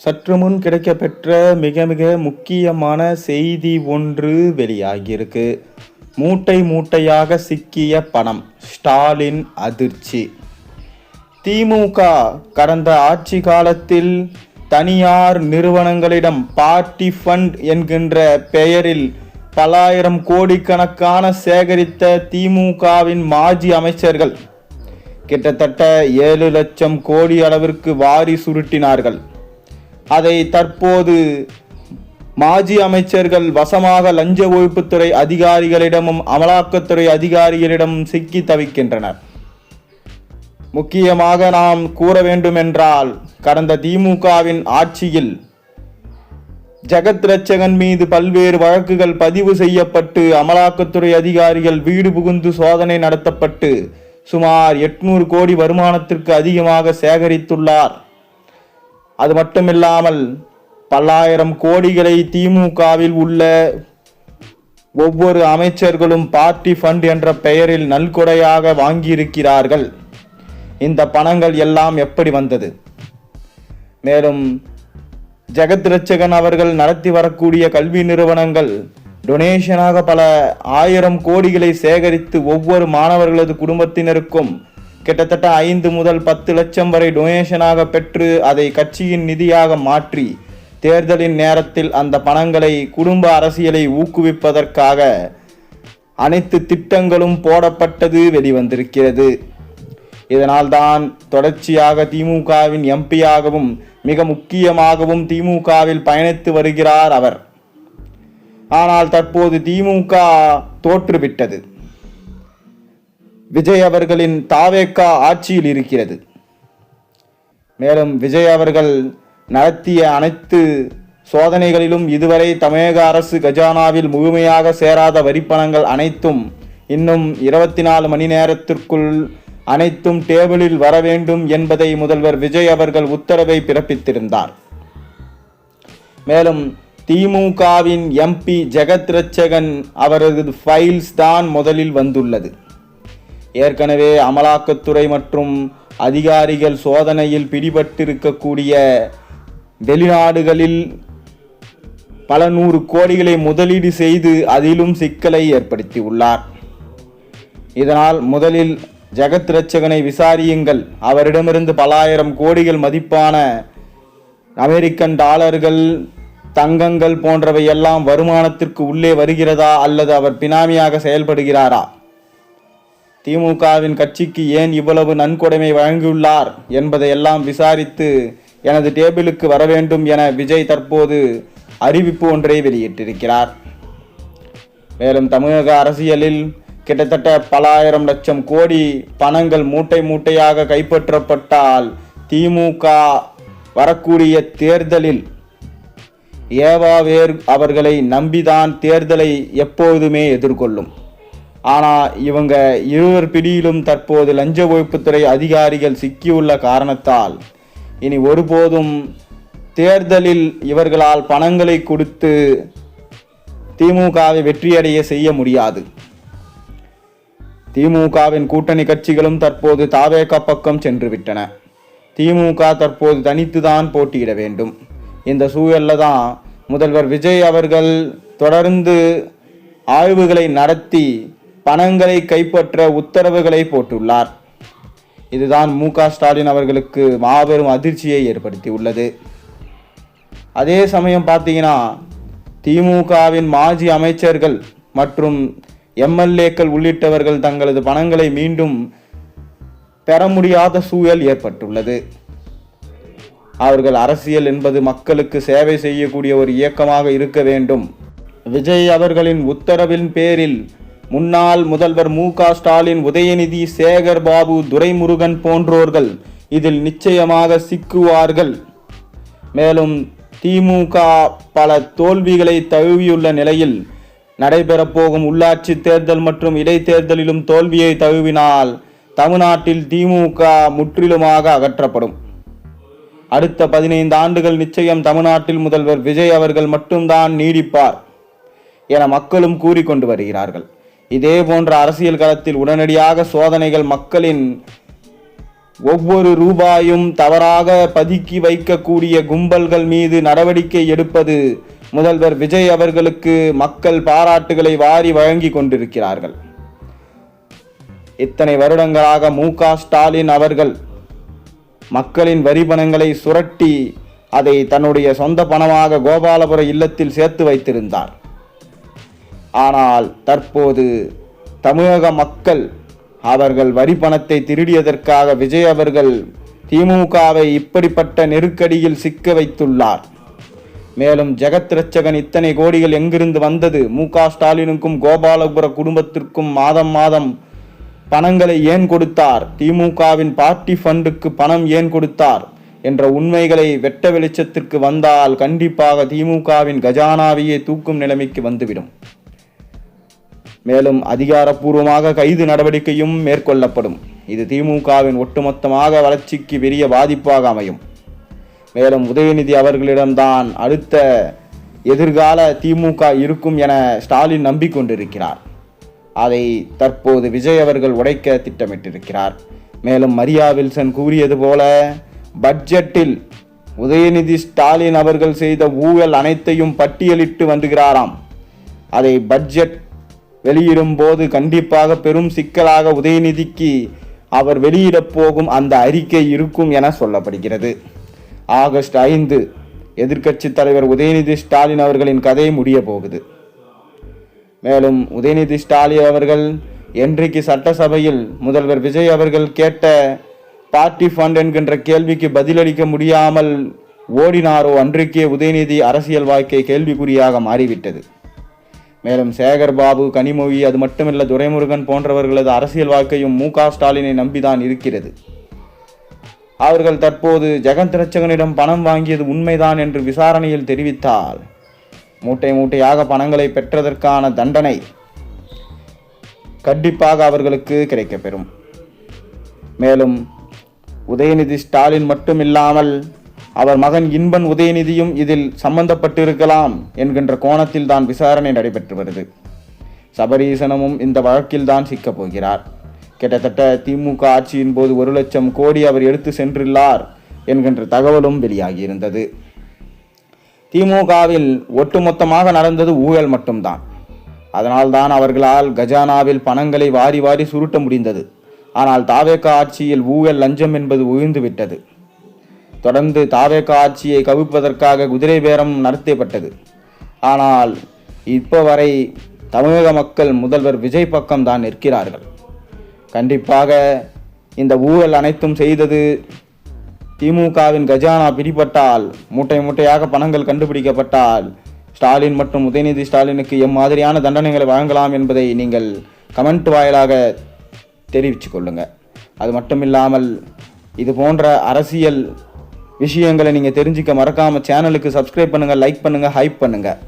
சற்று முன் கிடைக்கப்பெற்ற மிக மிக முக்கியமான செய்தி ஒன்று வெளியாகியிருக்கு. மூட்டை மூட்டையாக சிக்கிய பணம், ஸ்டாலின் அதிர்ச்சி. திமுக கடந்த ஆட்சி காலத்தில் தனியார் நிறுவனங்களிடம் பார்ட்டி ஃபண்ட் என்கின்ற பெயரில் பல்லாயிரம் கோடிக்கணக்கான சேகரித்த திமுகவின் மாஜி அமைச்சர்கள் கிட்டத்தட்ட 7 லட்சம் கோடி அளவிற்கு வாரி சுருட்டினார்கள். அதை தற்போது மாஜி அமைச்சர்கள் வசமாக லஞ்ச ஒழிப்புத்துறை அதிகாரிகளிடமும் அமலாக்கத்துறை அதிகாரிகளிடமும் சிக்கி தவிக்கின்றனர். முக்கியமாக நாம் கூற வேண்டுமென்றால், கடந்த திமுகவின் ஆட்சியில் ஜெகத் ரட்சகன் மீது பல்வேறு வழக்குகள் பதிவு செய்யப்பட்டு அமலாக்கத்துறை அதிகாரிகள் வீடு புகுந்து சோதனை நடத்தப்பட்டு சுமார் 800 கோடி வருமானத்திற்கு அதிகமாக சேகரித்துள்ளார். அது மட்டுமில்லாமல் பல்லாயிரம் கோடிகளை திமுகவில் உள்ள ஒவ்வொரு அமைச்சர்களும் பார்ட்டி ஃபண்ட் என்ற பெயரில் நல்கொடையாக வாங்கியிருக்கிறார்கள். இந்த பணங்கள் எல்லாம் எப்படி வந்தது? மேலும் ஜெகத் ரட்சகன் அவர்கள் நடத்தி வரக்கூடிய கல்வி நிறுவனங்கள் டொனேஷனாக பல 1000 கோடிகளை சேகரித்து ஒவ்வொரு மாணவர்களது குடும்பத்தினருக்கும் கிட்டத்தட்ட 5 முதல் 10 லட்சம் வரை டொனேஷனாக பெற்று அதை கட்சியின் நிதியாக மாற்றி தேர்தலின் நேரத்தில் அந்த பணங்களை குடும்ப அரசியலை ஊக்குவிப்பதற்காக அனைத்து திட்டங்களும் போடப்பட்டது வெளிவந்திருக்கிறது. இதனால்தான் தொடர்ச்சியாக திமுகவின் எம்பியாகவும் மிக முக்கியமாகவும் திமுகவில் பயணித்து வருகிறார் அவர். ஆனால் தற்போது திமுக தோற்றுவிட்டது. விஜய் அவர்களின் தாவேகா ஆட்சியில் இருக்கிறது. மேலும் விஜய் அவர்கள் நடத்திய அனைத்து சோதனைகளிலும் இதுவரை தமிழக அரசு கஜானாவில் முழுமையாக சேராத வரிப்பணங்கள் அனைத்தும் இன்னும் 24 மணி நேரத்திற்குள் அனைத்தும் டேபிளில் வர வேண்டும் என்பதை முதல்வர் விஜய் அவர்கள் உத்தரவை பிறப்பித்திருந்தார். மேலும் திமுகவின் எம்பி ஜெகத் ரட்சகன் அவரது ஃபைல்ஸ் தான் முதலில் வந்துள்ளது. ஏற்கனவே அமலாக்கத்துறை மற்றும் அதிகாரிகள் சோதனையில் பிடிபட்டிருக்கக்கூடிய வெளிநாடுகளில் பல 100 கோடிகளை முதலீடு செய்து அதிலும் சிக்கலை ஏற்படுத்தியுள்ளார். இதனால் முதலில் ஜெகத் ரட்சகனை விசாரியுங்கள், அவரிடமிருந்து பல்லாயிரம் கோடிகள் மதிப்பான அமெரிக்கன் டாலர்கள், தங்கங்கள் போன்றவை எல்லாம் வருமானத்திற்கு உள்ளே வருகிறதா அல்லது அவர் பினாமியாக செயல்படுகிறாரா? திமுகவின் கட்சிக்கு ஏன் இவ்வளவு நன்கொடைமை வழங்கியுள்ளார் என்பதையெல்லாம் விசாரித்து எனது டேபிளுக்கு வர வேண்டும் என விஜய் தற்போது அறிவிப்பு ஒன்றை வெளியிட்டிருக்கிறார். மேலும் தமிழக அரசியலில் கிட்டத்தட்ட பல்லாயிரம் லட்சம் கோடி பணங்கள் மூட்டை மூட்டையாக கைப்பற்றப்பட்டால் திமுக வரக்கூடிய தேர்தலில் ஏவாவேர் அவர்களை நம்பிதான் தேர்தலை எப்போதுமே எதிர்கொள்ளும். ஆனால் இவங்க இருவர் பிடியிலும் தற்போது லஞ்ச ஒழிப்புத்துறை அதிகாரிகள் சிக்கியுள்ள காரணத்தால் இனி ஒருபோதும் தேர்தலில் இவர்களால் பணங்களை கொடுத்து திமுகவை வெற்றியடைய செய்ய முடியாது. திமுகவின் கூட்டணி கட்சிகளும் தற்போது தாவேகா பக்கம் சென்று விட்டன. திமுக தற்போது தனித்துதான் போட்டியிட வேண்டும். இந்த சூழல்ல தான் முதல்வர் விஜய் அவர்கள் தொடர்ந்து ஆய்வுகளை நடத்தி பணங்களை கைப்பற்ற உத்தரவுகளை போட்டுள்ளார். இதுதான் ஸ்டாலின் அவர்களுக்கு மாபெரும் அதிர்ச்சியை ஏற்படுத்தியுள்ளது. அதே சமயம் பார்த்தீங்கன்னா, திமுகவின் மாஜி அமைச்சர்கள் மற்றும் எம்எல்ஏக்கள் உள்ளிட்டவர்கள் தங்களது பணங்களை மீண்டும் பெற முடியாத சூழல் ஏற்பட்டுள்ளது. அவர்கள் அரசியல் என்பது மக்களுக்கு சேவை செய்யக்கூடிய ஒரு இயக்கமாக இருக்க வேண்டும். விஜய் அவர்களின் உத்தரவின் பேரில் முன்னாள் முதல்வர் ஸ்டாலின், உதயநிதி, சேகர் பாபு, துரைமுருகன் போன்றோர்கள் இதில் நிச்சயமாக சிக்குவார்கள். மேலும் திமுக பல தோல்விகளை தழுவியுள்ள நிலையில் நடைபெறப்போகும் உள்ளாட்சி தேர்தல் மற்றும் இடைத்தேர்தலிலும் தோல்வியை தழுவினால் தமிழ்நாட்டில் திமுக முற்றிலுமாக அகற்றப்படும். அடுத்த 15 ஆண்டுகள் நிச்சயம் தமிழ்நாட்டில் முதல்வர் விஜய் அவர்கள் மட்டும்தான் நீடிப்பார் என மக்களும் கூறிக்கொண்டு வருகிறார்கள். இதே போன்ற அரசியல் களத்தில் உடனடியாக சோதனைகள் மக்களின் ஒவ்வொரு ரூபாயும் தவறாக பதுக்கி வைக்கக்கூடிய கும்பல்கள் மீது நடவடிக்கை எடுப்பது முதல்வர் விஜய் அவர்களுக்கு மக்கள் பாராட்டுகளை வாரி வழங்கி கொண்டிருக்கிறார்கள். இத்தனை வருடங்களாக மு.க.ஸ்டாலின் அவர்கள் மக்களின் வரி பணங்களை சுரட்டி அதை தன்னுடைய சொந்த பணமாக கோபாலபுர இல்லத்தில் சேர்த்து வைத்திருந்தார். ஆனால் தற்போது தமிழக மக்கள் அவர்கள் வரி பணத்தை திருடியதற்காக விஜய் அவர்கள் திமுகவை இப்படிப்பட்ட நெருக்கடியில் சிக்க வைத்துள்ளார். மேலும் ஜெகத் ரட்சகன் இத்தனை கோடிகள் எங்கிருந்து வந்தது, மு.க.ஸ்டாலினுக்கும் கோபாலபுர குடும்பத்திற்கும் மாதம் மாதம் பணங்களை ஏன் கொடுத்தார், திமுகவின் பார்ட்டி ஃபண்டுக்கு பணம் ஏன் கொடுத்தார் என்ற உண்மைகளை வெட்ட வெளிச்சத்திற்கு வந்தால் கண்டிப்பாக திமுகவின் கஜானாவையே தூக்கும் நிலைமைக்கு வந்துவிடும். மேலும் அதிகாரப்பூர்வமாக கைது நடவடிக்கையும் மேற்கொள்ளப்படும். இது திமுகவின் ஒட்டுமொத்தமாக வளர்ச்சிக்கு பெரிய பாதிப்பாக அமையும். மேலும் உதயநிதி அவர்களிடம்தான் அடுத்த எதிர்கால திமுக இருக்கும் என ஸ்டாலின் நம்பிக்கொண்டிருக்கிறார். அதை தற்போது விஜய் அவர்கள் உடைக்க திட்டமிட்டிருக்கிறார். மேலும் மரியா வில்சன் கூறியது போல பட்ஜெட்டில் உதயநிதி ஸ்டாலின் அவர்கள் செய்த ஊழல் அனைத்தையும் பட்டியலிட்டு வந்துகிறாராம். அதை பட்ஜெட் வெளியிடும் போது கண்டிப்பாக பெரும் சிக்கலாக உதயநிதிக்கு அவர் வெளியிடப் போகும் அந்த அறிக்கை இருக்கும் என சொல்லப்படுகிறது. ஆகஸ்ட் 5 எதிர்க்கட்சி தலைவர் உதயநிதி ஸ்டாலின் அவர்களின் கதை முடிய போகுது. மேலும் உதயநிதி ஸ்டாலின் அவர்கள் என்றைக்கு சட்டசபையில் முதல்வர் விஜய் அவர்கள் கேட்ட பார்ட்டி ஃபண்ட் என்கின்ற கேள்விக்கு பதிலளிக்க முடியாமல் ஓடினாரோ அன்றைக்கே உதயநிதி அரசியல் வாழ்க்கை கேள்விக்குறியாக மாறிவிட்டது. மேலும் சேகர் பாபு, கனிமொழி, அது மட்டுமல்ல துரைமுருகன் போன்றவர்களது அரசியல் வாழ்க்கையும் மு.க.ஸ்டாலினை நம்பிதான் இருக்கிறது. அவர்கள் தற்போது ஜெகத் ரட்சகனிடம் பணம் வாங்கியது உண்மைதான் என்று விசாரணையில் தெரிவித்தால் மூட்டை மூட்டையாக பணங்களை பெற்றதற்கான தண்டனை கண்டிப்பாக அவர்களுக்கு கிடைக்கப்பெறும். மேலும் உதயநிதி ஸ்டாலின் மட்டுமில்லாமல் அவர் மகன் இன்பன் உதயநிதியும் இதில் சம்பந்தப்பட்டிருக்கலாம் என்கின்ற கோணத்தில் தான் விசாரணை நடைபெற்று வருது. சபரீசனமும் இந்த வழக்கில் தான் சிக்கப் போகிறார். கிட்டத்தட்ட திமுக ஆட்சியின் போது 1 லட்சம் கோடி அவர் எடுத்து சென்றுள்ளார் என்கின்ற தகவலும் வெளியாகியிருந்தது. திமுகவில் ஒட்டுமொத்தமாக நடந்தது ஊழல் மட்டும்தான். அதனால்தான் அவர்களால் கஜானாவில் பணங்களை வாரி வாரி சுருட்ட முடிந்தது. ஆனால் தாவேக ஆட்சியில் ஊழல் லஞ்சம் என்பது ஒழிந்துவிட்டது. தொடர்ந்து தாவேக ஆட்சியை கவிழ்ப்பதற்காக குதிரை பேரம் நடத்தப்பட்டது. ஆனால் இப்போ வரை தமிழக மக்கள் முதல்வர் விஜய் பக்கம்தான் நிற்கிறார்கள். கண்டிப்பாக இந்த ஊழல் அனைத்தும் செய்தது திமுகவின் கஜானா பிடிபட்டால், மூட்டை மூட்டையாக பணங்கள் கண்டுபிடிக்கப்பட்டால் ஸ்டாலின் மற்றும் உதயநிதி ஸ்டாலினுக்கு எம்மாதிரியான தண்டனைகளை வழங்கலாம் என்பதை நீங்கள் கமெண்ட் வாயிலாக தெரிவித்து கொள்ளுங்கள். அது மட்டுமில்லாமல் இது போன்ற அரசியல் விஷயங்களை நீங்கள் தெரிஞ்சுக்க மறக்காமல் சேனலுக்கு சப்ஸ்கிரைப் பண்ணுங்கள், லைக் பண்ணுங்கள், ஹைப் பண்ணுங்கள்.